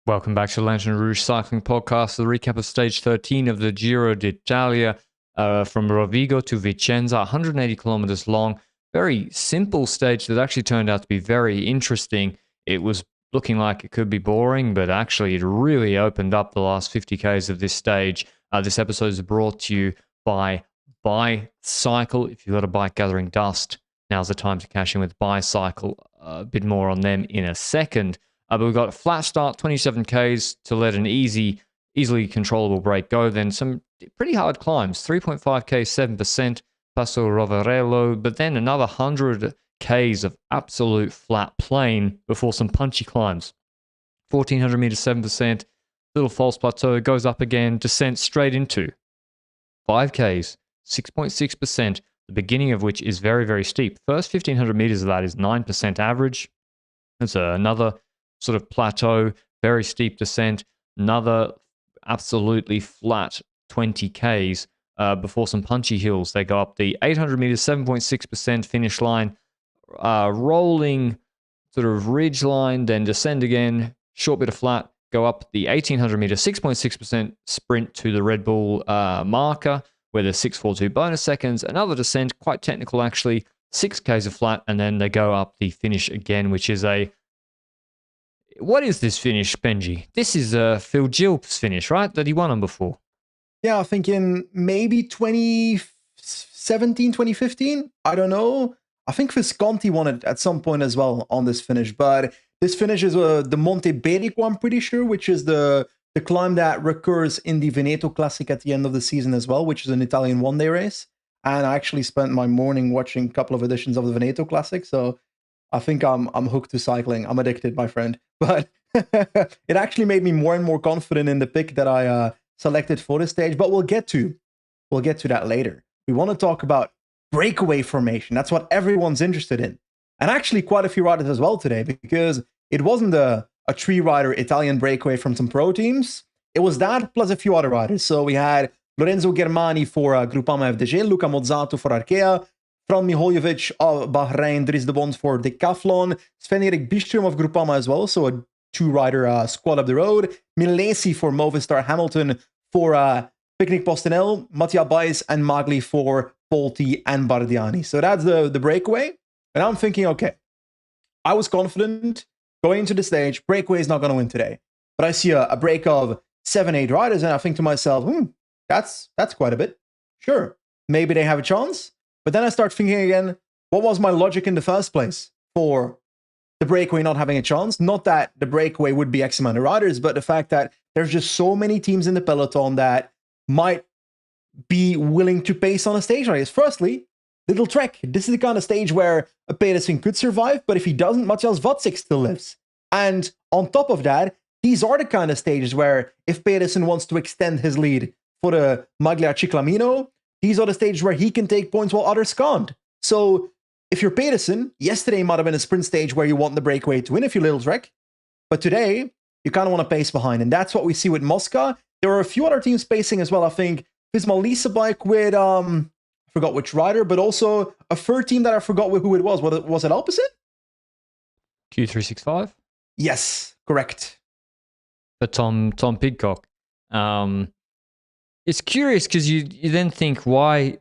Welcome back to Lanterne Rouge Cycling Podcast, the recap of stage 13 of the Giro d'Italia from Rovigo to Vicenza, 180 kilometers long. Very simple stage that actually turned out to be very interesting. It was looking like it could be boring, but actually it really opened up the last 50 Ks of this stage. This episode is brought to you by Bicycle. If you've got a bike gathering dust, now's the time to cash in with Bicycle. A bit more on them in a second. But we've got a flat start, 27 Ks to let an easily controllable break go. Then some pretty hard climbs, 3.5 Ks, 7%, Passo Rovarello, but then another 100 Ks of absolute flat plain before some punchy climbs. 1400 meters, 7%, little false plateau, goes up again, descent straight into 5 Ks, 6.6%, the beginning of which is very, very steep. First 1500 meters of that is 9% average. That's another sort of plateau, very steep descent, another absolutely flat 20 Ks before some punchy hills. They go up the 800 meters, 7.6% finish line, rolling sort of ridge line, then descend again, short bit of flat, go up the 1800 meters, 6.6% sprint to the Red Bull marker, where there's 642 bonus seconds, another descent, quite technical actually, 6 Ks of flat, and then they go up the finish again, which is what is this finish, Benji? This is Phil Gilp's finish, right? That he won on before. Yeah, I think in maybe 2017, 2015. I don't know. I think Visconti won it at some point as well on this finish. But this finish is the Monte Berico, I'm pretty sure, which is the climb that recurs in the Veneto Classic at the end of the season as well, which is an Italian one-day race. And I actually spent my morning watching a couple of editions of the Veneto Classic. So I think I'm hooked to cycling. I'm addicted, my friend. But it actually made me more and more confident in the pick that I selected for this stage. But we'll get to that later. We want to talk about breakaway formation. That's what everyone's interested in. And actually quite a few riders as well today, because it wasn't a tree rider Italian breakaway from some pro teams. It was that plus a few other riders. So we had Lorenzo Germani for Groupama FDJ, Luca Mozzato for Arkea, Fran Miholjevic of Bahrain, Dries de Bond for Decathlon, Sven-Erik Byström of Groupama as well, so a two-rider squad up the road, Milesi for Movistar, Hamilton for Picnic Postinel, Mattia Baez and Magli for Polti and Bardiani. So that's the breakaway. And I'm thinking, okay, I was confident going into the stage, breakaway is not going to win today. But I see a break of 7-8 riders, and I think to myself, that's quite a bit. Sure, maybe they have a chance. But then I start thinking again, what was my logic in the first place for the breakaway not having a chance? Not that the breakaway would be X amount of riders, but the fact that there's just so many teams in the peloton that might be willing to pace on a stage like this. Firstly, Little Trek. This is the kind of stage where a Pedersen could survive, but if he doesn't, Matthias Watzig still lives. And on top of that, these are the kind of stages where if Pedersen wants to extend his lead for the Maglia Ciclamino, these are the stages where he can take points while others can't. So if you're Pedersen, yesterday might have been a sprint stage where you want the breakaway to win if you're Little Trek. But today, you kind of want to pace behind. And that's what we see with Mosca. There are a few other teams pacing as well. I think Visma Lisa bike with, I forgot which rider, but also a third team that I forgot who it was. Was it Alpecin? Q365? Yes, correct. But Tom Pidcock. It's curious because you then think, why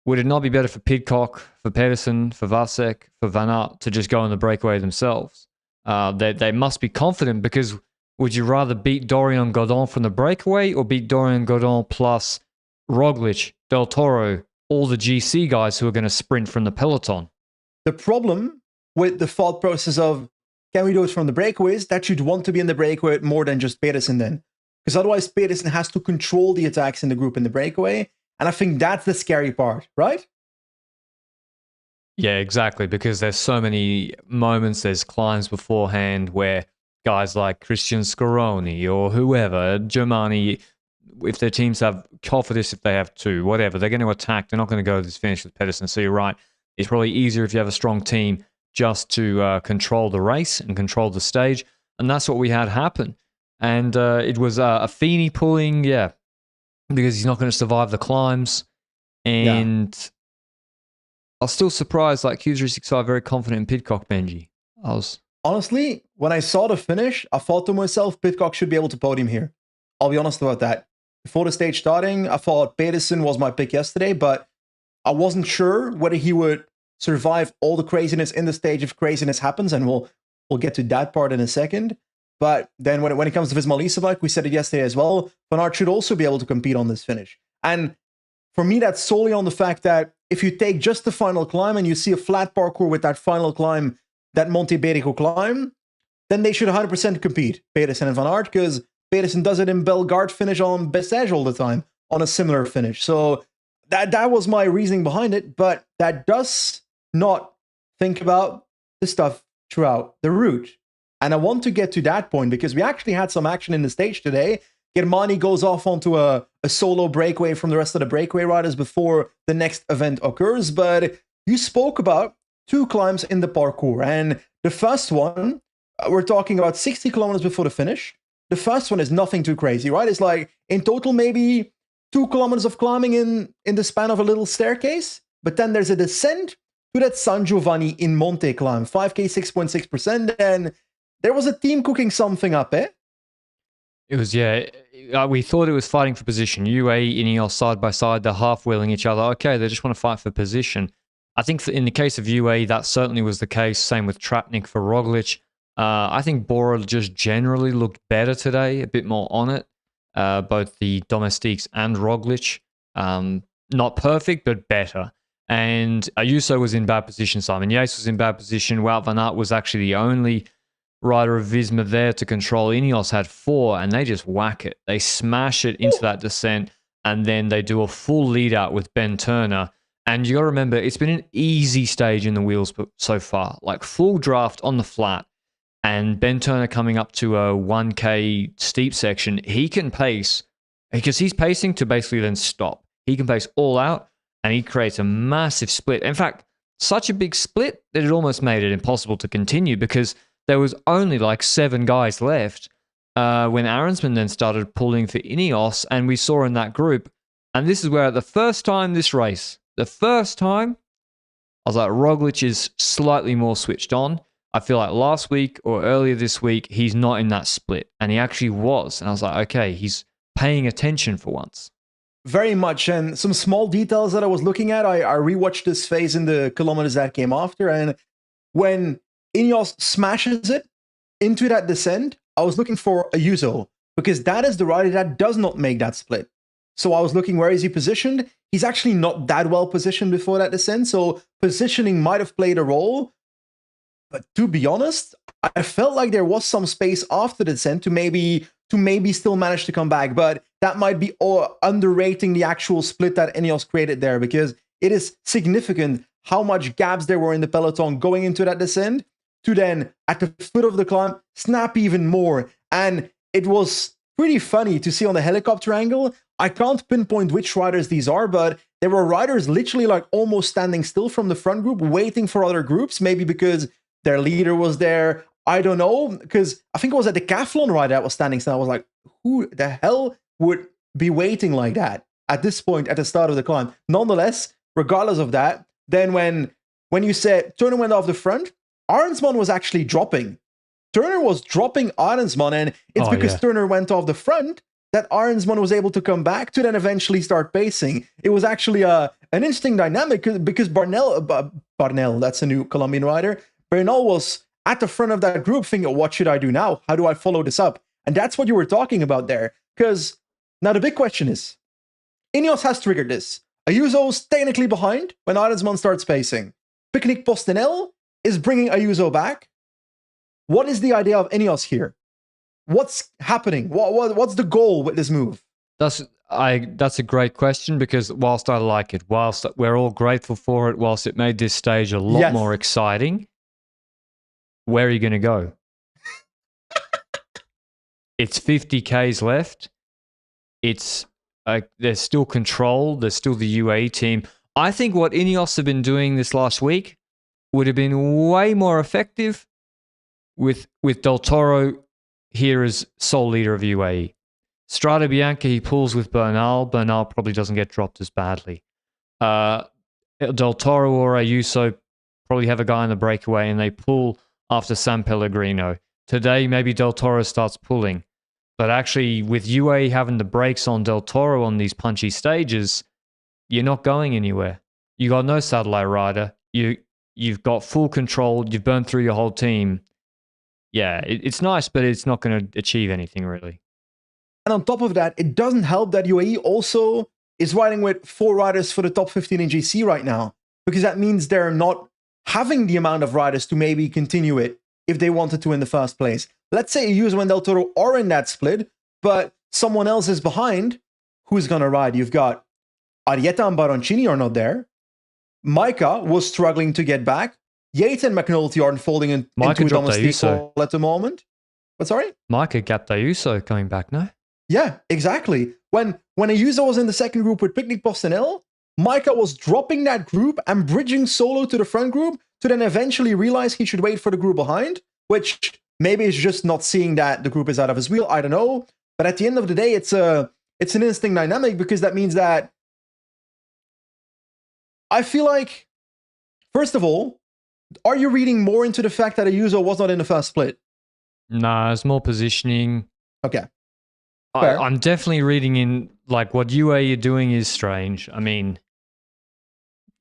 would it not be better for Pidcock, for Pedersen, for Vasek, for Van Aert to just go on the breakaway themselves? They must be confident, because would you rather beat Dorian Godon from the breakaway or beat Dorian Godon plus Roglic, Del Toro, all the GC guys who are going to sprint from the peloton? The problem with the thought process of can we do it from the breakaway is that you'd want to be in the breakaway more than just Pedersen then. Because otherwise Pedersen has to control the attacks in the group in the breakaway. And I think that's the scary part, right? Yeah, exactly. Because there's so many moments, there's climbs beforehand where guys like Christian Scaroni or whoever, Germani, if their teams have Cofidis, if they have two, whatever, they're going to attack. They're not going to go to this finish with Pedersen. So you're right. It's probably easier if you have a strong team just to control the race and control the stage. And that's what we had happen. And it was a Feeney pulling, because he's not going to survive the climbs. And I was still surprised, like Q365, very confident in Pidcock, Benji. Honestly, when I saw the finish, I thought to myself, Pidcock should be able to podium here. I'll be honest about that. Before the stage starting, I thought Pedersen was my pick yesterday, but I wasn't sure whether he would survive all the craziness in the stage if craziness happens, and we'll get to that part in a second. But then when it comes to Visma Leasebike, we said it yesterday as well, Van Aert should also be able to compete on this finish. And for me, that's solely on the fact that if you take just the final climb and you see a flat parkour with that final climb, that Monte Berico climb, then they should 100% compete, Pedersen and Van Aert, because Pedersen does it in Bellegarde finish on Bessèges all the time on a similar finish. So that was my reasoning behind it, but that does not think about the stuff throughout the route. And I want to get to that point because we actually had some action in the stage today. Germani goes off onto a solo breakaway from the rest of the breakaway riders before the next event occurs. But you spoke about 2 climbs in the parkour. And the first one, we're talking about 60 kilometers before the finish. The first one is nothing too crazy, right? It's like in total maybe 2 kilometers of climbing in the span of a little staircase. But then there's a descent to that San Giovanni in Monte climb, 5K, 6.6%. And there was a team cooking something up, eh? It was, yeah. We thought it was fighting for position. UAE, INEOS side by side, they're half-wheeling each other. Okay, they just want to fight for position. I think in the case of UAE, that certainly was the case. Same with Tratnik for Roglic. I think Bora just generally looked better today, a bit more on it. Both the domestiques and Roglic. Not perfect, but better. And Ayuso was in bad position. Simon Yates was in bad position. Wout van Aert was actually the only rider of Visma there to control. INEOS had 4, and they just whack it. They smash it into that descent, and then they do a full lead out with Ben Turner. And you got to remember, it's been an easy stage in the wheels so far. Like full draft on the flat, and Ben Turner coming up to a 1K steep section, he can pace, because he's pacing to basically then stop. He can pace all out, and he creates a massive split. In fact, such a big split that it almost made it impossible to continue because there was only like 7 guys left when Ahrensman then started pulling for INEOS, and we saw in that group, and this is where the first time this race, I was like, Roglic is slightly more switched on. I feel like last week or earlier this week, he's not in that split, and he actually was. And I was like, okay, he's paying attention for once. Very much. And some small details that I was looking at, I rewatched this phase in the kilometers that came after, and when INEOS smashes it into that descent, I was looking for Ayuso because that is the rider that does not make that split. So I was looking, where is he positioned? He's actually not that well positioned before that descent, so positioning might have played a role. But to be honest, I felt like there was some space after the descent to maybe still manage to come back. But that might be underrating the actual split that INEOS created there, because it is significant how much gaps there were in the peloton going into that descent to then at the foot of the climb snap even more. And it was pretty funny to see on the helicopter angle. I can't pinpoint which riders these are, but there were riders literally like almost standing still from the front group waiting for other groups, maybe because their leader was there. I don't know, because I think it was a decathlon rider that was standing still. I was like, who the hell would be waiting like that at this point at the start of the climb? Nonetheless, regardless of that, then when you said Turner went off the front, Ahrensman was actually dropping. Turner was dropping Ahrensman, and it's because Turner went off the front that Ahrensman was able to come back to then eventually start pacing. It was actually an interesting dynamic because Barnell, that's a new Colombian rider, Bernal was at the front of that group thinking, what should I do now? How do I follow this up? And that's what you were talking about there. Because now the big question is, INEOS has triggered this. Ayuso's technically behind when Ahrensman starts pacing. Picnic Postinel is bringing Ayuso back. What is the idea of INEOS here? What's happening? What's the goal with this move? That's a great question, because whilst I like it, whilst we're all grateful for it, whilst it made this stage a lot more exciting, where are you going to go? It's 50 Ks left. It's there's still control. There's still the UAE team. I think what INEOS have been doing this last week would have been way more effective with Del Toro here as sole leader of UAE. Strada Bianca, he pulls with Bernal. Bernal probably doesn't get dropped as badly. Del Toro or Ayuso probably have a guy in the breakaway, and they pull after San Pellegrino. Today, maybe Del Toro starts pulling. But actually, with UAE having the brakes on Del Toro on these punchy stages, you're not going anywhere. You got no satellite rider. You've got full control. You've burned through your whole team. Yeah, it's nice, but it's not going to achieve anything really. And on top of that, it doesn't help that UAE also is riding with 4 riders for the top 15 in GC right now, because that means they're not having the amount of riders to maybe continue it if they wanted to in the first place. Let's say Ayuso and Del Toro are in that split, but someone else is behind. Who's going to ride? You've got Arietta and Baroncini are not there. Micah was struggling to get back. Yates and McNulty are unfolding into a domestic call at the moment. What, sorry? Micah gapped Ayuso coming back, no? Yeah, exactly. When Ayuso was in the second group with Picnic Postinel, Micah was dropping that group and bridging solo to the front group to then eventually realize he should wait for the group behind, which maybe is just not seeing that the group is out of his wheel. I don't know. But at the end of the day, it's an interesting dynamic, because that means that I feel like, first of all, are you reading more into the fact that Ayuso was not in the first split? Nah, it's more positioning. Okay. I'm definitely reading in, like, what UAE are doing is strange. I mean,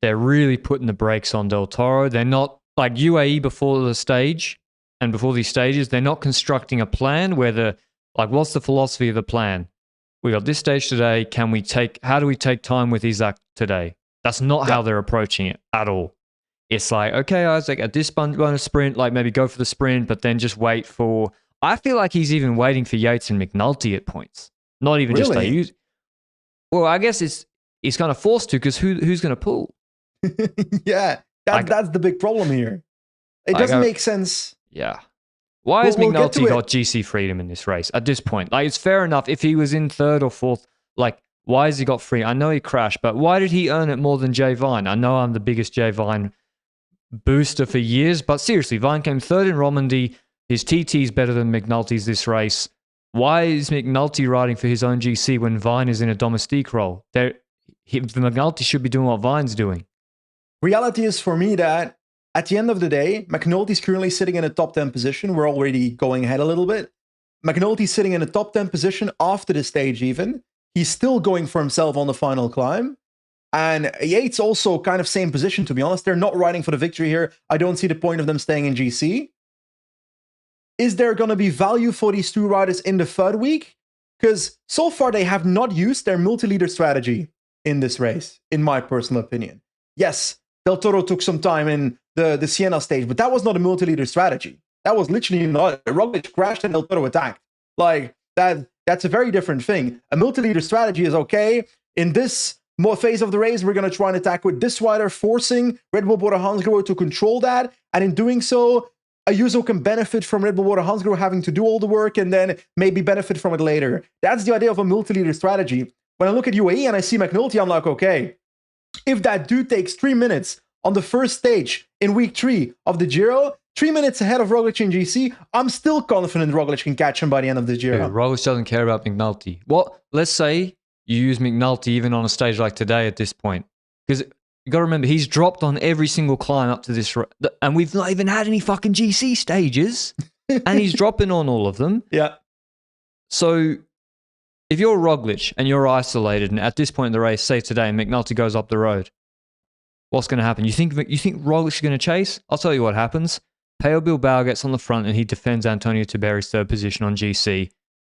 they're really putting the brakes on Del Toro. They're not, like UAE before the stage and before these stages, they're not constructing a plan where what's the philosophy of the plan? We got this stage today. How do we take time with Isaac today? That's not how they're approaching it at all. It's like, okay, Isaac, at this bonus sprint, like maybe go for the sprint, but then just wait for... I feel like he's even waiting for Yates and McNulty at points. Not even just Ayuso. Well, I guess he's kind of forced to, because who's going to pull? Yeah, that's the big problem here. It doesn't make sense. Yeah. Why has McNulty got GC freedom in this race at this point? Like, it's fair enough if he was in third or fourth. Like, why has he got free? I know he crashed, but why did he earn it more than Jay Vine? I know I'm the biggest Jay Vine booster for years, but seriously, Vine came third in Romandy. His TT is better than McNulty's this race. Why is McNulty riding for his own GC when Vine is in a domestique role? The McNulty should be doing what Vine's doing. Reality is for me that at the end of the day, McNulty's currently sitting in a top 10 position. We're already going ahead a little bit. McNulty's sitting in a top 10 position after the stage even. He's still going for himself on the final climb. And Yates also kind of same position, to be honest. They're not riding for the victory here. I don't see the point of them staying in GC. Is there going to be value for these two riders in the third week? Because so far they have not used their multi-leader strategy in this race, in my personal opinion. Yes, Del Toro took some time in the Siena stage, but that was not a multi-leader strategy. That was literally not. Roglic crashed and Del Toro attacked. Like, that's a very different thing. A multi-leader strategy is okay. In this phase of the race, we're going to try and attack with this rider, forcing Red Bull Bora Hansgrohe to control that. And in doing so, Ayuso can benefit from Red Bull Bora Hansgrohe having to do all the work and then maybe benefit from it later. That's the idea of a multi-leader strategy. When I look at UAE and I see McNulty, I'm like, okay, if that dude takes 3 minutes on the first stage in week 3 of the Giro, 3 minutes ahead of Roglic in GC, I'm still confident Roglic can catch him by the end of the Giro. Dude, Roglic doesn't care about McNulty. Well, let's say you use McNulty even on a stage like today at this point. Because you got to remember, he's dropped on every single climb up to this... And we've not even had any fucking GC stages. And he's dropping on all of them. Yeah. So if you're Roglic and you're isolated, and at this point in the race, say today, and McNulty goes up the road, what's going to happen? You think Roglic is going to chase? I'll tell you what happens. Peo Bilbao gets on the front and he defends Antonio Tiberi's third position on GC,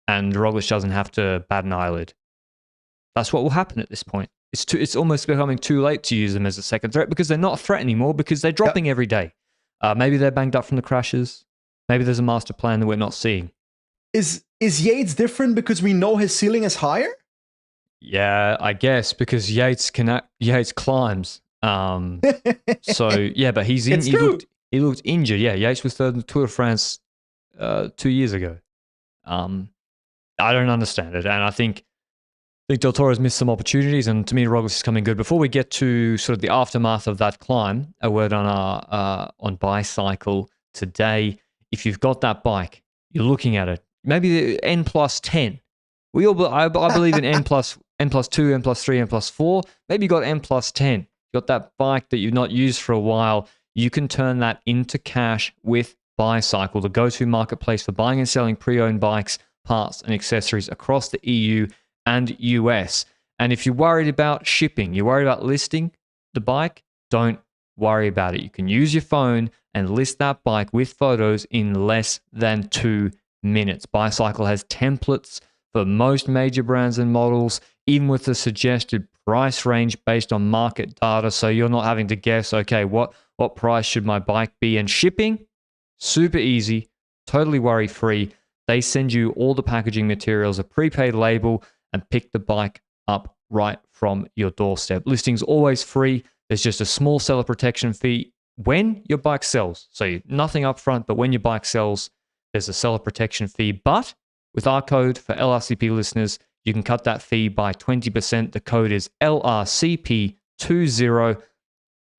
and Roglic doesn't have to bat an eyelid. That's what will happen at this point. It's almost becoming too late to use them as a second threat, because they're not a threat anymore, because they're dropping every day. Maybe they're banged up from the crashes. Maybe there's a master plan that we're not seeing. Is Yates different because we know his ceiling is higher? Yeah, I guess, because Yates climbs. So yeah, but he's in. He looked injured. Yeah, Yates was third in the Tour de France 2 years ago. I don't understand it, and I think Del Toro's missed some opportunities, and to me, Roglic is coming good. Before we get to sort of the aftermath of that climb, a word on our on bicycle today. If you've got that bike, you're looking at it. Maybe the N plus 10. I believe in N plus 2, N plus 3, N plus 4. Maybe you got N plus 10. You got that bike that you've not used for a while. You can turn that into cash with Bicycle, the go-to marketplace for buying and selling pre-owned bikes, parts, and accessories across the EU and US. And if you're worried about shipping, you're worried about listing the bike, don't worry about it. You can use your phone and list that bike with photos in less than 2 minutes. Bicycle has templates for most major brands and models, even with a suggested price range based on market data, so you're not having to guess, okay, what price should my bike be? And shipping, super easy, totally worry-free. They send you all the packaging materials, a prepaid label, and pick the bike up right from your doorstep. Listing's always free. There's just a small seller protection fee when your bike sells. So nothing up front, but when your bike sells, there's a seller protection fee. But with our code for LRCP listeners, you can cut that fee by 20%. The code is LRCP20.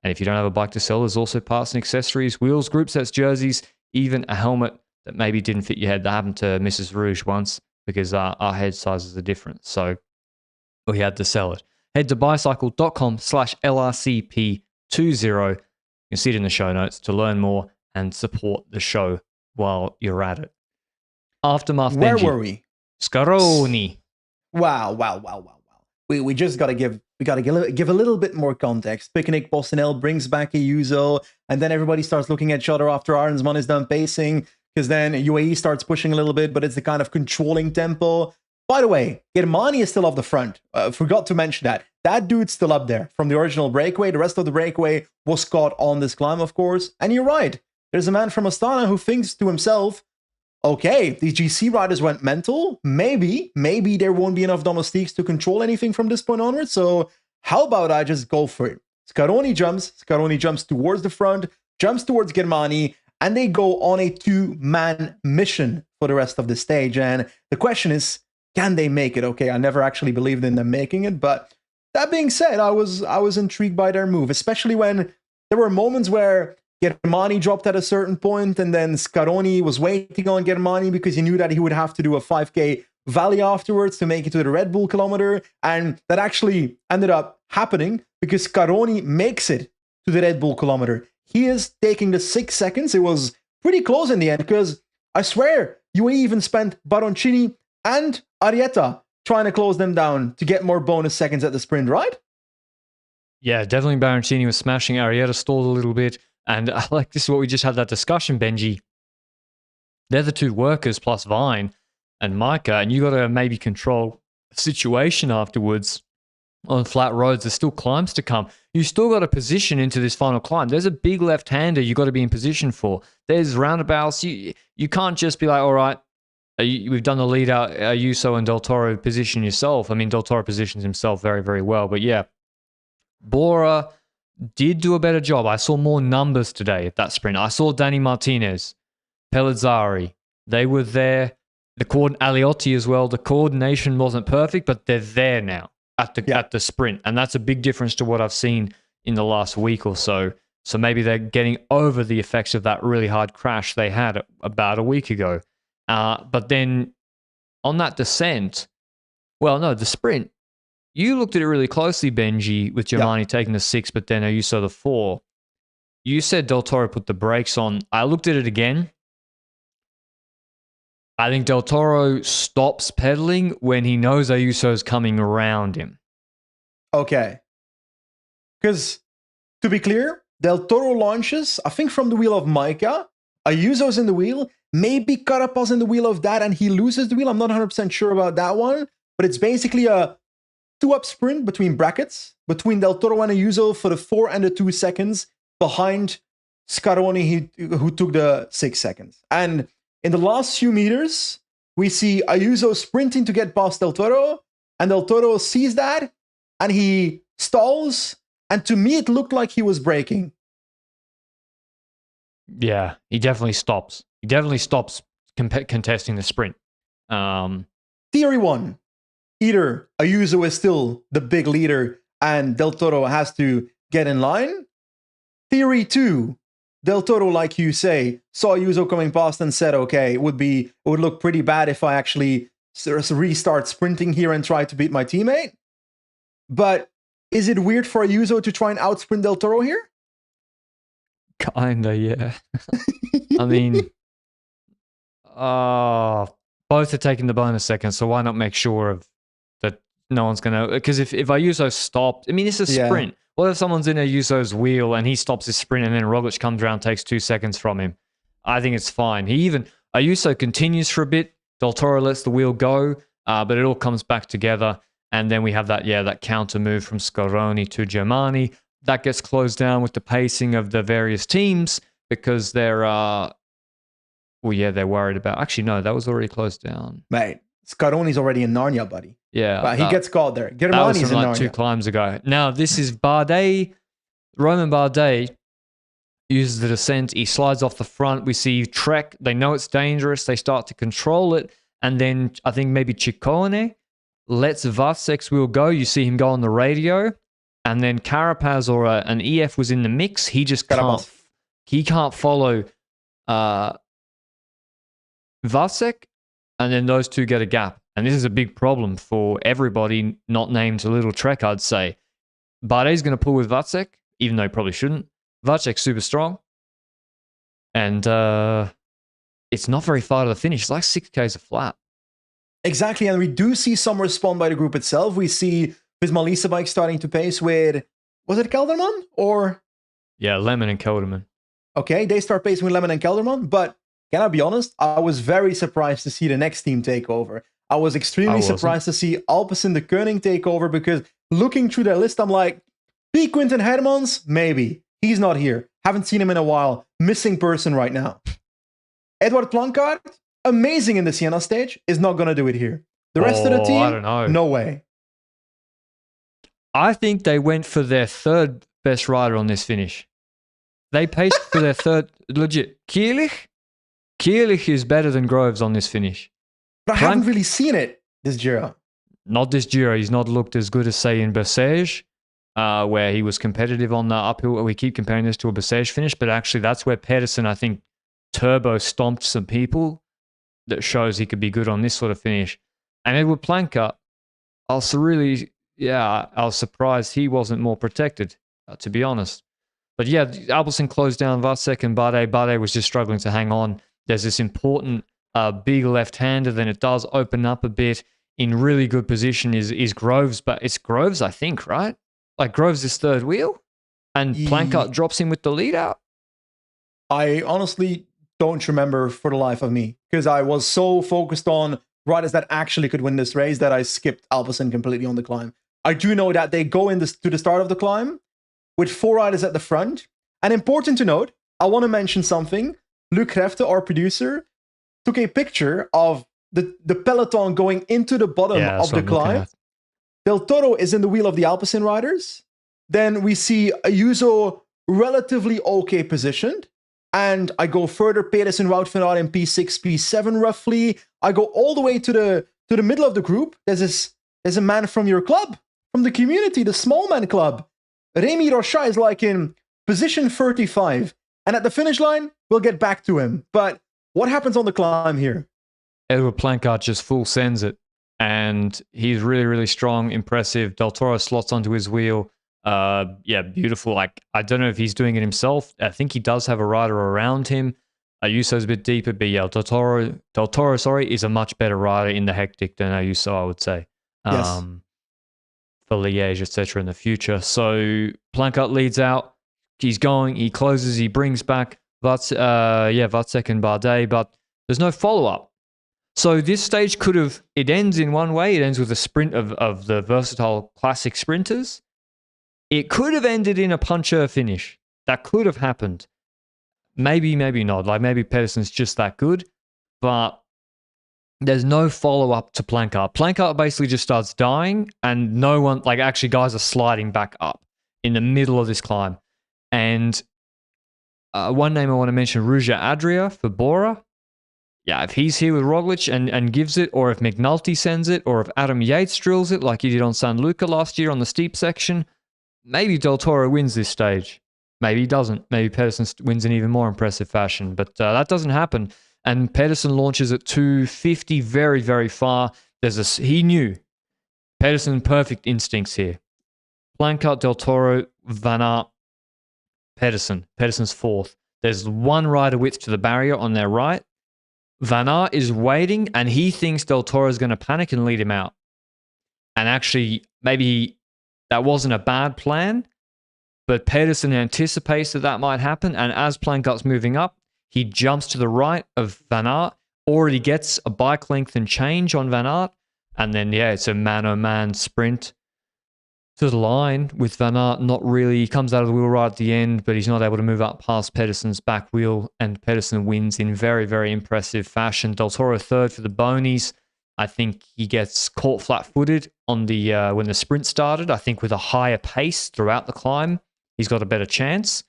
And if you don't have a bike to sell, there's also parts and accessories, wheels, group sets, jerseys, even a helmet that maybe didn't fit your head. That happened to Mrs. Rouge once because our head sizes are different. So we had to sell it. Head to bicycle.com/LRCP20. You can see it in the show notes to learn more and support the show while you're at it. Aftermath Where Benji. were we? Scaroni. Wow. We just gotta give a little bit more context. Picnic Postinel brings back Ayuso, and then everybody starts looking at each other after Arnsman is done pacing, because then UAE starts pushing a little bit, but it's the kind of controlling tempo. By the way, Germani is still off the front. Forgot to mention that. That dude's still up there from the original breakaway. The rest of the breakaway was caught on this climb, of course. And you're right. There's a man from Astana who thinks to himself, okay, these GC riders went mental. Maybe there won't be enough domestiques to control anything from this point onwards. So how about I just go for it? Scaroni jumps towards the front, jumps towards Germani, and they go on a 2-man mission for the rest of the stage. And the question is, can they make it? Okay, I never actually believed in them making it, but that being said, I was intrigued by their move, especially when there were moments where Germani dropped at a certain point, and then Scaroni was waiting on Germani because he knew that he would have to do a 5K valley afterwards to make it to the Red Bull kilometer, and that actually ended up happening because Scaroni makes it to the Red Bull kilometer. He is taking the 6 seconds. It was pretty close in the end because I swear UAE even spent Baroncini and Arietta trying to close them down to get more bonus seconds at the sprint, right? Yeah, definitely Baroncini was smashing. Arietta stalled a little bit. And like this is what we just had that discussion, Benji. They're the two workers plus Vine and Micah, and you got to maybe control the situation afterwards on flat roads. There's still climbs to come. You still got to position into this final climb. There's a big left-hander you got to be in position for. There's roundabouts. You can't just be like, all right, we've done the lead out. Ayuso and Del Toro position yourself. I mean, Del Toro positions himself very, very well. But yeah, Bora did do a better job. I saw more numbers today at that sprint. I saw Danny Martinez, Pellizzari. They were there. Aliotti as well. The coordination wasn't perfect, but they're there now at the sprint. And that's a big difference to what I've seen in the last week or so. So maybe they're getting over the effects of that really hard crash they had about a week ago. But then on that descent, the sprint, you looked at it really closely, Benji, with Germani taking the 6, but then you saw the 4. You said Del Toro put the brakes on. I looked at it again. I think Del Toro stops pedaling when he knows Ayuso's coming around him. Okay. Because, to be clear, Del Toro launches, I think from the wheel of Micah. Ayuso's in the wheel. Maybe Carapaz in the wheel of that, and he loses the wheel. I'm not 100% sure about that one. But it's basically a 2-up sprint between brackets, between Del Toro and Ayuso for the 4 and the 2 seconds behind Scaroni, who took the 6 seconds. And in the last few meters, we see Ayuso sprinting to get past Del Toro, and Del Toro sees that, and he stalls, and to me, it looked like he was braking. Yeah, he definitely stops. He definitely stops contesting the sprint. Theory 1. Either Ayuso is still the big leader and Del Toro has to get in line. Theory 2, Del Toro, like you say, saw Ayuso coming past and said, okay, it would look pretty bad if I actually restart sprinting here and try to beat my teammate. But is it weird for Ayuso to try and outsprint Del Toro here? Kinda, yeah. I mean, both are taking the bonus second, so why not make sure of that no one's gonna? Because if Ayuso stopped, I mean, it's a Yeah. sprint. What if someone's in Ayuso's wheel and he stops his sprint and then Roglic comes around, takes 2 seconds from him? I think it's fine. Ayuso continues for a bit. Del Toro lets the wheel go, but it all comes back together. And then we have that counter move from Scaroni to Germani. That gets closed down with the pacing of the various teams because they're worried about. Actually, no, that was already closed down. Mate, Scaroni's already in Narnia, buddy. Yeah. But he gets caught there. That was Germani's from in like 2 Narnia. climbs ago. Now, this is Bardet. Roman Bardet uses the descent. He slides off the front. We see Trek. They know it's dangerous. They start to control it. And then I think maybe Ciccone lets Vacek's wheel go. You see him go on the radio. And then Carapaz or an EF was in the mix. He just can't. He can't follow Vacek. And then those two get a gap. And this is a big problem for everybody not named Little Trek, I'd say. Bardet's going to pull with Vacek, even though he probably shouldn't. Vacek's super strong. And it's not very far to the finish. It's like 6Ks a flat. Exactly. And we do see some respond by the group itself. We see Visma bike starting to pace with, was it Kelderman or? Yeah, Lemon and Kelderman. Okay, they start pacing with Lemon and Kelderman. But can I be honest? I was very surprised to see the next team take over. I was extremely surprised to see Alpecin de Koning take over because looking through their list, I'm like, P. Quinten Hermans? Maybe. He's not here. Haven't seen him in a while. Missing person right now. Edward Plancard, amazing in the Siena stage, is not going to do it here. The rest of the team, I don't know. No way. I think they went for their third best rider on this finish. They paced for their third, legit. Kierlich is better than Groves on this finish. But I haven't really seen it this Giro. Not this Giro. He's not looked as good as, say, in Bessèges, where he was competitive on the uphill. We keep comparing this to a Bessèges finish, but actually that's where Pedersen, I think, turbo stomped some people. That shows he could be good on this sort of finish. And Edward Planka, I was surprised he wasn't more protected, to be honest. But yeah, Alpecin closed down Vacek and Bardet. Bardet was just struggling to hang on. There's this important big left-hander, then it does open up a bit. In really good position is Groves, but it's Groves, I think, right? Like Groves is third wheel, and Plancart drops him with the lead out. I honestly don't remember for the life of me because I was so focused on riders that actually could win this race that I skipped Alpecin completely on the climb. I do know that they go to the start of the climb with 4 riders at the front. And important to note, I want to mention something. Luc Krefte, our producer, took a picture of the peloton going into the bottom of the climb. Del Toro is in the wheel of the Alpecin riders. Then we see Ayuso relatively okay positioned. And I go further, Pedersen, Wout van Aert in P6, P7 roughly. I go all the way to the middle of the group. There's a man from your club, from the community, the small man club. Remy Rochat is like in position 35. And at the finish line, we'll get back to him. But what happens on the climb here? Edward Plancart just full sends it. And he's really, really strong, impressive. Del Toro slots onto his wheel. Beautiful. Like, I don't know if he's doing it himself. I think he does have a rider around him. Ayuso's a bit deeper, but yeah, Del Toro, is a much better rider in the hectic than Ayuso, I would say. Yes. For Liège, etc. in the future. So Plancart leads out. He's going, he closes, he brings back Vacek and Bardet, but there's no follow-up. So this stage it ends in one way. It ends with a sprint of the versatile classic sprinters. It could have ended in a puncher finish. That could have happened. Maybe, maybe not. Like maybe Pedersen's just that good, but there's no follow-up to Plancart. Plancart basically just starts dying and no one, like actually guys are sliding back up in the middle of this climb. And one name I want to mention, Ruja Adria for Bora. Yeah, if he's here with Roglic and gives it, or if McNulty sends it, or if Adam Yates drills it like he did on San Luca last year on the steep section, maybe Del Toro wins this stage. Maybe he doesn't. Maybe Pedersen wins in even more impressive fashion. But that doesn't happen. And Pedersen launches at 250 very, very far. He knew. Pedersen, perfect instincts here. Plancart, Del Toro, Van Aert. Pedersen. Pedersen's fourth. There's one rider width to the barrier on their right. Van Aert is waiting, and he thinks Del Toro is going to panic and lead him out. And actually, maybe that wasn't a bad plan, but Pedersen anticipates that might happen, and as Plankart's moving up, he jumps to the right of Van Aert, already gets a bike length and change on Van Aert, and then, it's a man-o-man sprint to the line with Van Aert. Not really. He comes out of the wheel right at the end, but he's not able to move up past Pedersen's back wheel, and Pedersen wins in very, very impressive fashion. Del Toro third for the Bonies. I think he gets caught flat-footed on the when the sprint started. I think with a higher pace throughout the climb, he's got a better chance.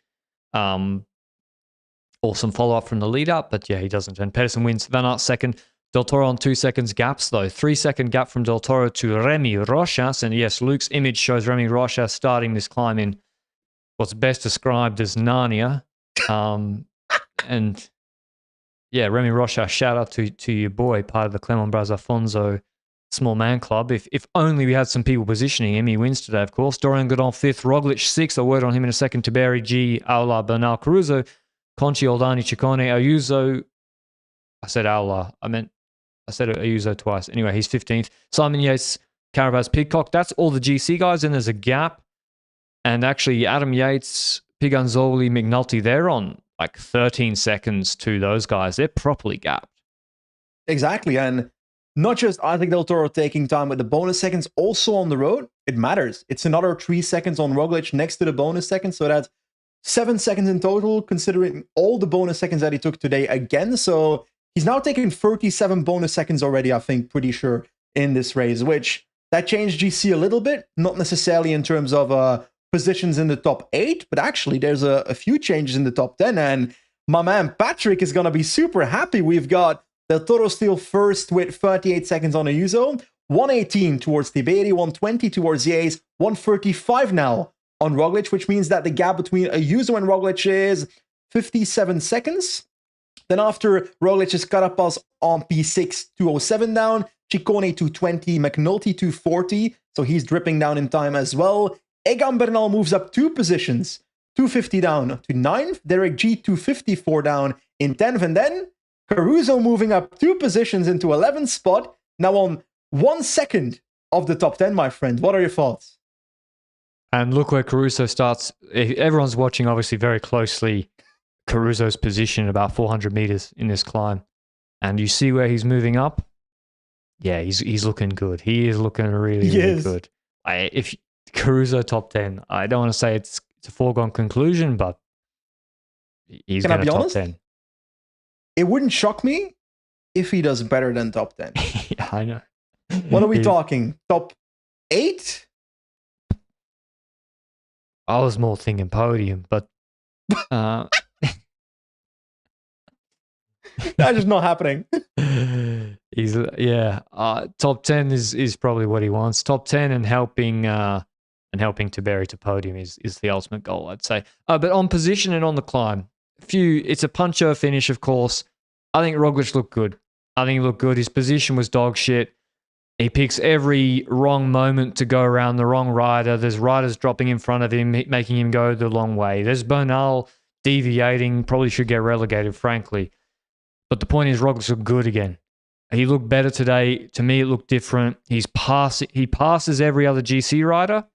Or some follow-up from the lead-up, but he doesn't. And Pedersen wins. Van Aert second. Del Toro on 2 seconds gaps, though. 3-second gap from Del Toro to Remy Rochas. And yes, Luke's image shows Remy Rochas starting this climb in what's best described as Narnia. And Remy Rochas, shout out to your boy, part of the Clement Braz Afonso Small Man Club. If only we had some people positioning him. He wins today, of course. Dorian Godon fifth, Roglic sixth. A word on him in a second. Tiberi, G, Aula, Bernal, Caruso, Conchi, Oldani, Ciccone, Ayuso. I said Aula. I said Ayuso twice. Anyway, he's 15th. Simon Yates, Carapaz, Pidcock. That's all the GC guys. And there's a gap. And actually, Adam Yates, Piganzoli, McNulty, they're on like 13 seconds to those guys. They're properly gapped. Exactly. And not just Isaac Del Toro taking time with the bonus seconds, also on the road, it matters. It's another 3 seconds on Roglic next to the bonus seconds. So that's 7 seconds in total, considering all the bonus seconds that he took today again. So he's now taking 37 bonus seconds already, I think, pretty sure, in this race, which that changed GC a little bit, not necessarily in terms of positions in the top 8, but actually there's a few changes in the top 10, and my man Patrick is going to be super happy. We've got Del Toro still first with 38 seconds on Ayuso, 118 towards Tiberi, 120 towards Yates, 135 now on Roglic, which means that the gap between Ayuso and Roglic is 57 seconds. Then after Roglic's Carapaz on P6, 207 down, Ciccone 220, McNulty 240, so he's dripping down in time as well. Egan Bernal moves up 2 positions, 250 down to 9th, Derek G 254 down in 10th, and then Caruso moving up 2 positions into 11th spot, now on 1 second of the top 10, my friend. What are your thoughts? And look where Caruso starts. Everyone's watching obviously very closely Caruso's position about 400 meters in this climb, and you see where he's moving up. Yeah, he's looking good. He is looking really good. If Caruso top 10, I don't want to say it's a foregone conclusion, but he's going to top honest? 10. It wouldn't shock me if he does better than top 10. Yeah, I know. What are we talking? Top 8? I was more thinking podium, but that's just not happening. Top 10 is probably what he wants. Top 10 and helping Tiberi to podium is the ultimate goal, I'd say. But on position and on the climb, it's a puncher finish, of course. I think Roglic looked good. His position was dog shit. He picks every wrong moment to go around the wrong rider. There's riders dropping in front of him, making him go the long way. There's Bernal deviating, probably should get relegated, frankly. But the point is, Roglic looked good again. He looked better today. To me, it looked different. He passes every other GC rider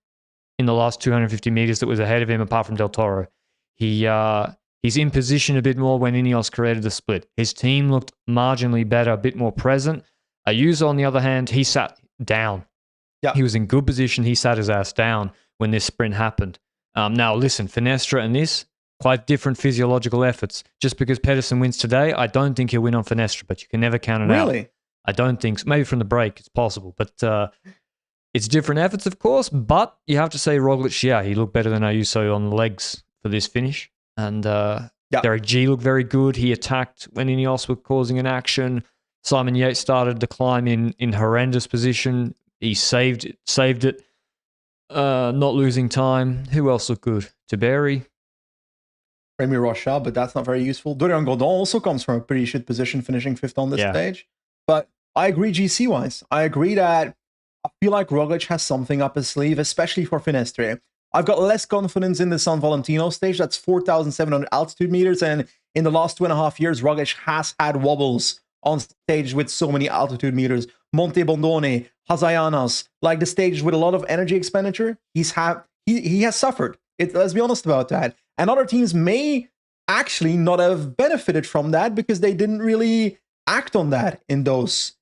in the last 250 meters that was ahead of him, apart from Del Toro. He's in position a bit more when INEOS created the split. His team looked marginally better, a bit more present. Ayuso, on the other hand, he sat down. Yeah. He was in good position. He sat his ass down when this sprint happened. Now, listen, Finestra and this, quite different physiological efforts. Just because Pedersen wins today, I don't think he'll win on Finestra, but you can never count it out. Really? I don't think so. Maybe from the break, it's possible. But it's different efforts, of course. But you have to say Roglic, he looked better than Ayuso on the legs for this finish. And Derek G looked very good. He attacked when INEOS were causing an action. Simon Yates started the climb in horrendous position. He saved it, not losing time. Who else looked good? Tiberi. Remy Rocha, but that's not very useful. Dorian Godon also comes from a pretty shit position, finishing 5th on this stage. But I agree GC-wise. I agree that I feel like Roglic has something up his sleeve, especially for Finestre. I've got less confidence in the San Valentino stage. That's 4,700 altitude meters. And in the last 2.5 years, Roglic has had wobbles on stage with so many altitude meters. Monte Bondone, Hazayanas, like the stage with a lot of energy expenditure, he has suffered. Let's be honest about that. And other teams may actually not have benefited from that because they didn't really act on that in those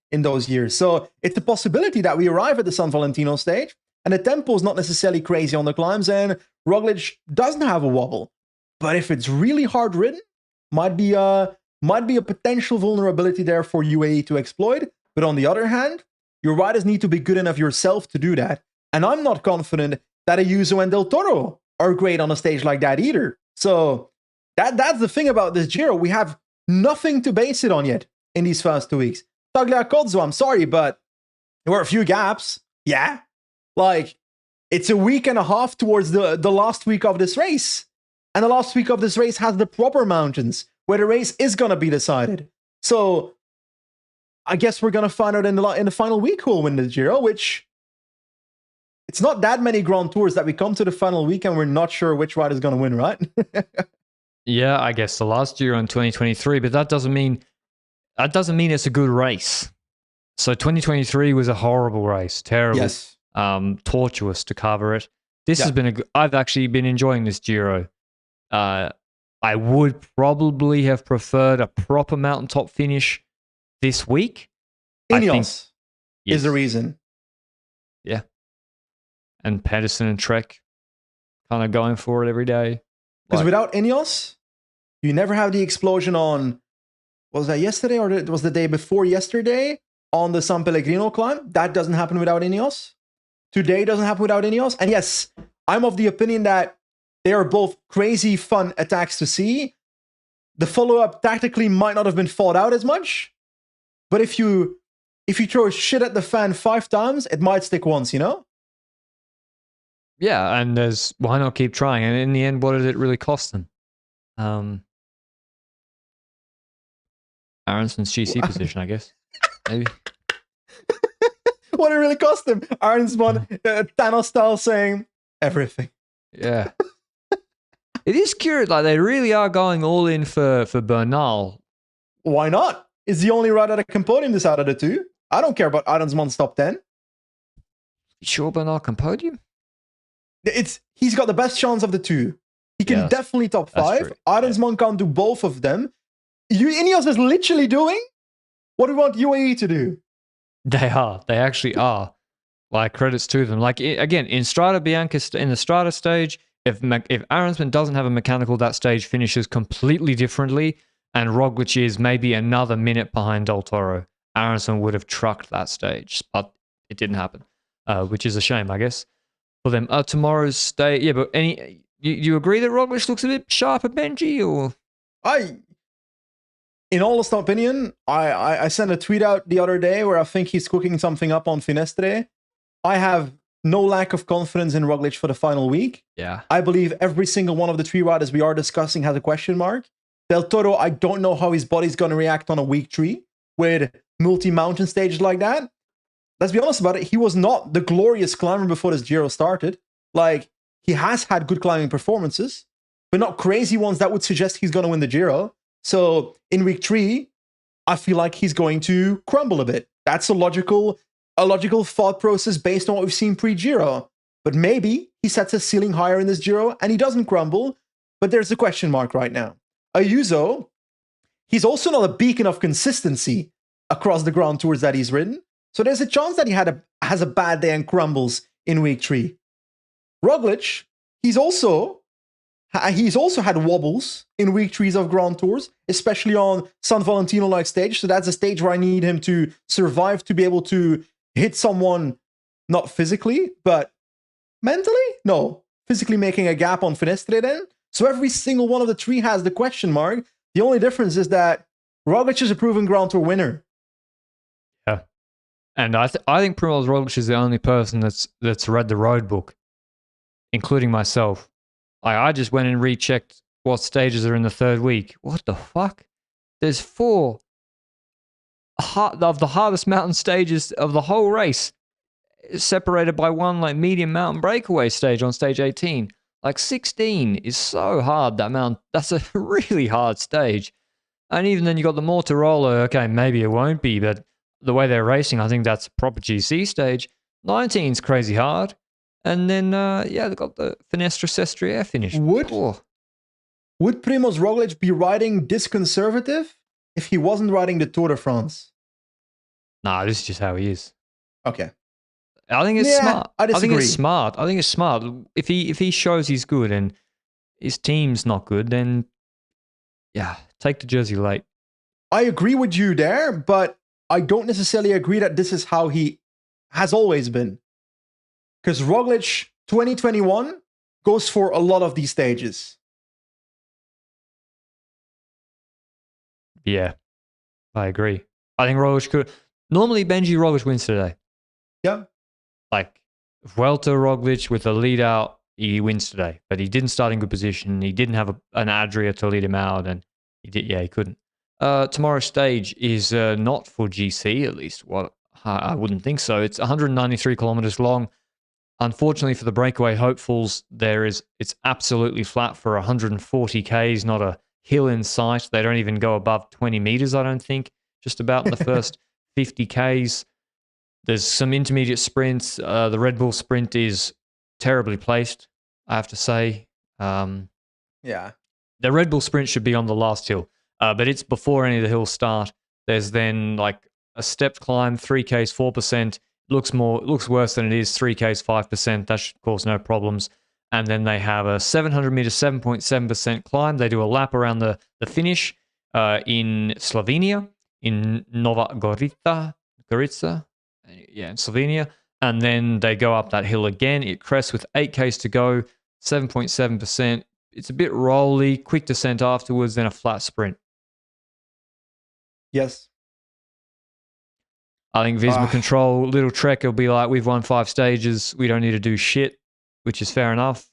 years. So it's a possibility that we arrive at the San Valentino stage and the tempo is not necessarily crazy on the climbs and Roglic doesn't have a wobble. But if it's really hard ridden, might be a potential vulnerability there for UAE to exploit. But on the other hand, your riders need to be good enough yourself to do that. And I'm not confident that Ayuso and Del Toro are great on a stage like that either. So that's the thing about this Giro. We have nothing to base it on yet in these first 2 weeks. Tagliacozzo, I'm sorry, but there were a few gaps. Yeah. Like, it's a week and a half towards the last week of this race. And the last week of this race has the proper mountains where the race is going to be decided. So I guess we're going to find out in the final week who will win the Giro, which it's not that many Grand Tours that we come to the final week and we're not sure which rider is going to win, right? Yeah, I guess the last Giro in 2023, but that doesn't mean it's a good race. So 2023 was a horrible race, terrible, yes. Tortuous to cover it. This has been I've actually been enjoying this Giro. I would probably have preferred a proper mountaintop finish this week. INEOS is the reason. Yeah. And Pedersen and Trek kind of going for it every day. Because without INEOS, you never have the explosion on, was that yesterday or it was the day before yesterday on the San Pellegrino climb? That doesn't happen without INEOS. Today doesn't happen without INEOS. And yes, I'm of the opinion that they are both crazy fun attacks to see. The follow-up tactically might not have been thought out as much. But if you throw shit at the fan 5 times, it might stick once, you know? Yeah, and why not keep trying? And in the end, what did it really cost them? Aronson's GC position, I guess. Maybe. What did it really cost them? Aronsson, Thanos style saying everything. Yeah. It is curious, like they really are going all in for Bernal. Why not? Is the only rider that can podium this out of the two. I don't care about Arendsman's top 10. You sure Bernal can podium? He's got the best chance of the two. He can definitely top 5. Arendsman can't do both of them. INEOS is literally doing what we want UAE to do. They are. They actually are. Like, credits to them. Like, again, in Strada Bianca, in the Strada stage, if Aronson doesn't have a mechanical, that stage finishes completely differently, and Roglic is maybe another minute behind Del Toro. Aronson would have trucked that stage, but it didn't happen, which is a shame, I guess, for them. Tomorrow's stage, yeah, but you agree that Roglic looks a bit sharper, Benji, or? In honest opinion, I sent a tweet out the other day where I think he's cooking something up on Finestre. I have no lack of confidence in Roglic for the final week. Yeah. I believe every single one of the 3 riders we are discussing has a question mark. Del Toro, I don't know how his body's going to react on a week 3 with multi-mountain stages like that. Let's be honest about it. He was not the glorious climber before this Giro started. Like, he has had good climbing performances, but not crazy ones that would suggest he's going to win the Giro. So in week 3, I feel like he's going to crumble a bit. That's a logical thought process based on what we've seen pre-Giro. But maybe he sets his ceiling higher in this Giro and he doesn't crumble, but there's a question mark right now. Ayuso, he's also not a beacon of consistency across the Grand Tours that he's ridden, so there's a chance that he has a bad day and crumbles in week 3. Roglic, he's also had wobbles in week 3s of Grand Tours, especially on San Valentino-like stage, so that's a stage where I need him to survive to be able to hit someone, not physically, but mentally? No, physically making a gap on Finestre then. So every single one of the 3 has the question mark. The only difference is that Roglic is a proven Grand Tour winner. Yeah. And I think Primož Roglic is the only person that's read the road book, including myself. I just went and rechecked what stages are in the 3rd week. What the fuck? There's 4 of the hardest mountain stages of the whole race. separated by one like medium mountain breakaway stage on stage 18. Like 16 is so hard. That's a really hard stage. And even then you got the Mortarola. Okay, maybe it won't be, but the way they're racing, I think that's a proper GC stage. 19's crazy hard. And then, they've got the Finestra Sestriere finish. Would Primož Roglic be riding this conservative if he wasn't riding the Tour de France? Nah, this is just how he is. Okay. I think it's smart. I disagree. I think it's smart. If he shows he's good and his team's not good, then take the jersey late. I agree with you there, but I don't necessarily agree that this is how he has always been. Because Roglic 2021 goes for a lot of these stages. Yeah, I agree. I think Roglic could. Normally, Benji Roglic wins today. Yeah. Like, Vuelta Roglic with a lead out, he wins today. But he didn't start in good position. He didn't have an Adria to lead him out, and he couldn't. Tomorrow's stage is not for GC, at least. Well, I wouldn't think so. It's 193 kilometers long. Unfortunately for the breakaway hopefuls, it's absolutely flat for 140 Ks, not a hill in sight. They don't even go above 20 meters, I don't think, just about in the first 50 Ks. There's some intermediate sprints. The Red Bull sprint is terribly placed, I have to say. The Red Bull sprint should be on the last hill, but it's before any of the hills start. There's then like a stepped climb, 3Ks, 4%. Looks worse than it is. 3Ks, 5%. That should cause no problems. And then they have a 700 meter, 7.7% climb. They do a lap around the finish in Slovenia, in Nova Gorica, in Slovenia. And then they go up that hill again. It crests with 8Ks to go, 7.7%. It's a bit rolly, quick descent afterwards, then a flat sprint. Yes. I think Visma Control, little trek, will be like, we've won 5 stages. We don't need to do shit, which is fair enough.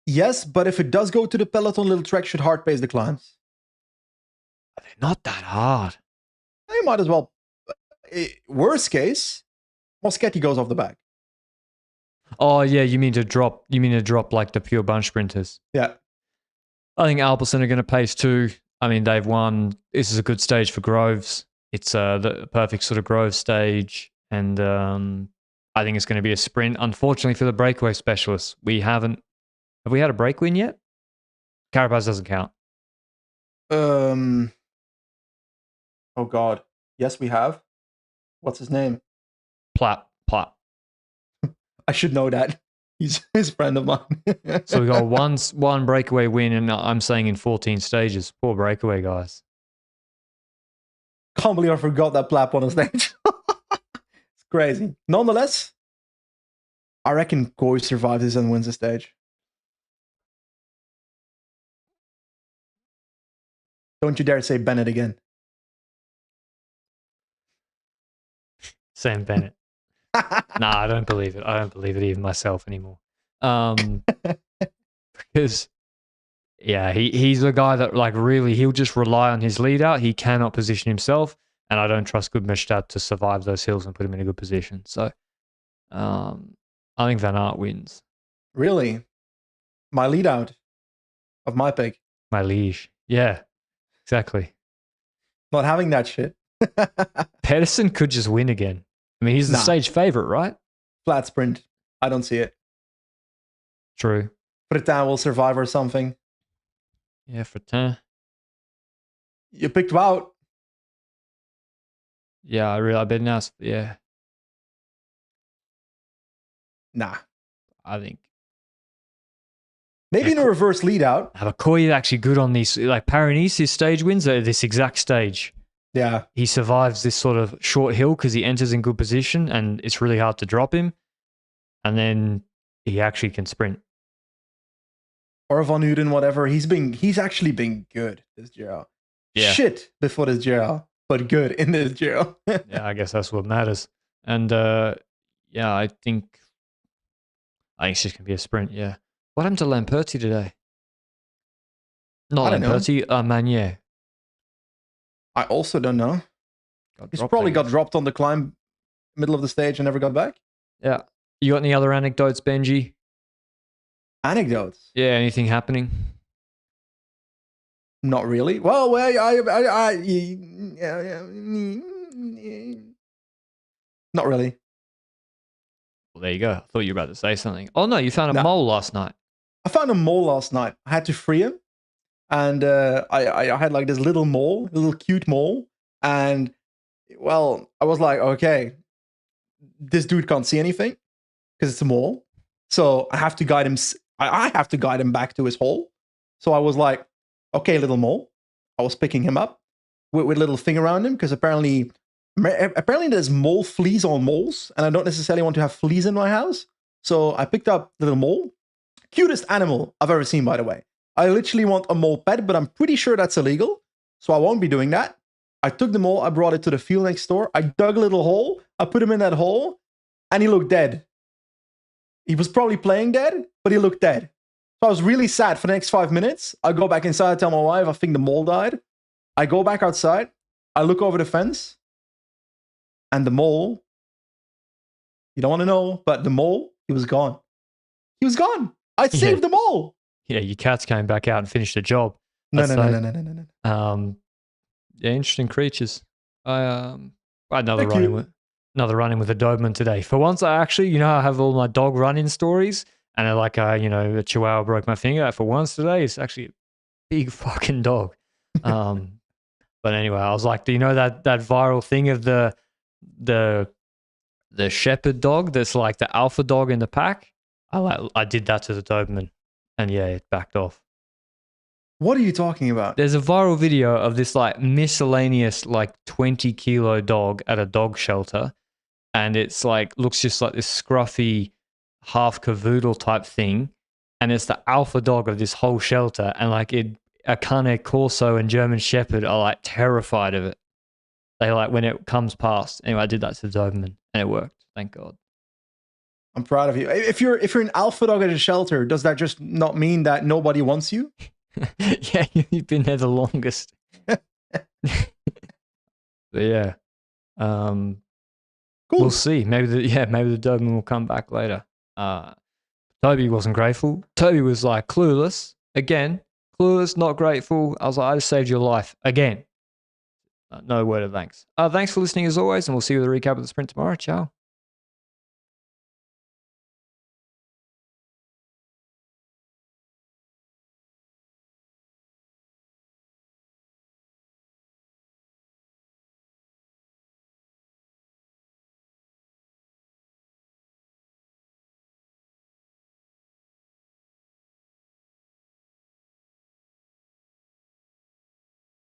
Yes, but if it does go to the peloton, little trek should hard pace the climbs. They're not that hard. They might as well. Worst case, Moschetti goes off the back. Oh, yeah, you mean to drop like the pure bunch sprinters. Yeah. I think Alpecin are going to pace too. I mean, they've won. This is a good stage for Groves. It's the perfect sort of Grove stage, and I think it's going to be a sprint. Unfortunately for the breakaway specialists, have we had a break win yet? Carapaz doesn't count. Oh God, yes we have. What's his name? Platt. I should know that. He's his friend of mine. So we got one breakaway win, and I'm saying in 14 stages. Poor breakaway guys. Can't believe I forgot that Platt on the stage. It's crazy. Nonetheless, I reckon Goy survives this and wins the stage. Don't you dare say Bennett again. Sam Bennett. Nah, I don't believe it. I don't believe it even myself anymore. Because he's a guy that like really he'll just rely on his lead out. He cannot position himself, and I don't trust Gudmestad to survive those hills and put him in a good position. So I think Van Aert wins. Really? My lead out of my pick. My liege. Yeah, exactly. Not having that shit. Pedersen could just win again. I mean, he's the stage favorite, right? Flat sprint. I don't see it. True. Fretin will survive or something. Yeah, Fretin. You picked Wout. Yeah, I've been asked. Yeah. Nah. I think. Maybe in a reverse lead out. Koy is actually good on these. Like Paris-Nice, his stage wins at this exact stage. Yeah. He survives this sort of short hill because he enters in good position and it's really hard to drop him. And then he actually can sprint. Or Van Uden, whatever. He's actually been good this Giro. Yeah. Shit before this Giro, but good in this Giro. Yeah, I guess that's what matters. And I think it's just going to be a sprint, yeah. What happened to Lamperti today? Not Lamperti, Magnier. I also don't know. He's probably got dropped on the climb, middle of the stage, and never got back. Yeah, You got any other anecdotes, Benji? Anecdotes? Yeah, anything happening? Not really. Well, not really. Well, there you go. I thought you were about to say something. Oh no, you found a No, mole last night. I found a mole last night. I had to free him, and I had like this little mole, a little cute mole, and well, I was like, okay, this dude can't see anything because it's a mole, so I have to guide him. I have to guide him back to his hole. So I was like, okay, little mole. I was picking him up with a little thing around him because apparently there's mole fleas on moles, and I don't necessarily want to have fleas in my house. So I picked up the little mole. Cutest animal I've ever seen, by the way. I literally want a mole pet, but I'm pretty sure that's illegal, so I won't be doing that. I took the mole, I brought it to the field next door. I dug a little hole, I put him in that hole, and he looked dead. He was probably playing dead, but he looked dead. So I was really sad for the next 5 minutes. I go back inside, tell my wife, I think the mole died. I go back outside, I look over the fence, and the mole, you don't want to know, but the mole, he was gone. He was gone. I saved them all. Yeah, your cats came back out and finished the job. No. Yeah, interesting creatures. I had another run-in with a Doberman today. For once, I actually, I have all my dog run-in stories, and a Chihuahua broke my finger. For once today, it's actually a big fucking dog. But anyway, I was like, do you know that viral thing of the shepherd dog that's like the alpha dog in the pack? I did that to the Doberman, and yeah, it backed off. What are you talking about? There's a viral video of this like miscellaneous 20-kilo dog at a dog shelter, and it's like looks just like this scruffy half cavoodle type thing, and it's the alpha dog of this whole shelter, and a Cane Corso and German Shepherd are like terrified of it. They when it comes past. Anyway, I did that to the Doberman, and it worked. Thank God. I'm proud of you. If you're an alpha dog at a shelter, does that just not mean that nobody wants you? Yeah, you've been there the longest. But yeah, cool. We'll see. Maybe the Doberman will come back later. Toby wasn't grateful. Toby was like clueless again. Clueless, not grateful. I was like, I just saved your life again. No word of thanks. Thanks for listening as always, and we'll see you with a recap of the sprint tomorrow. Ciao.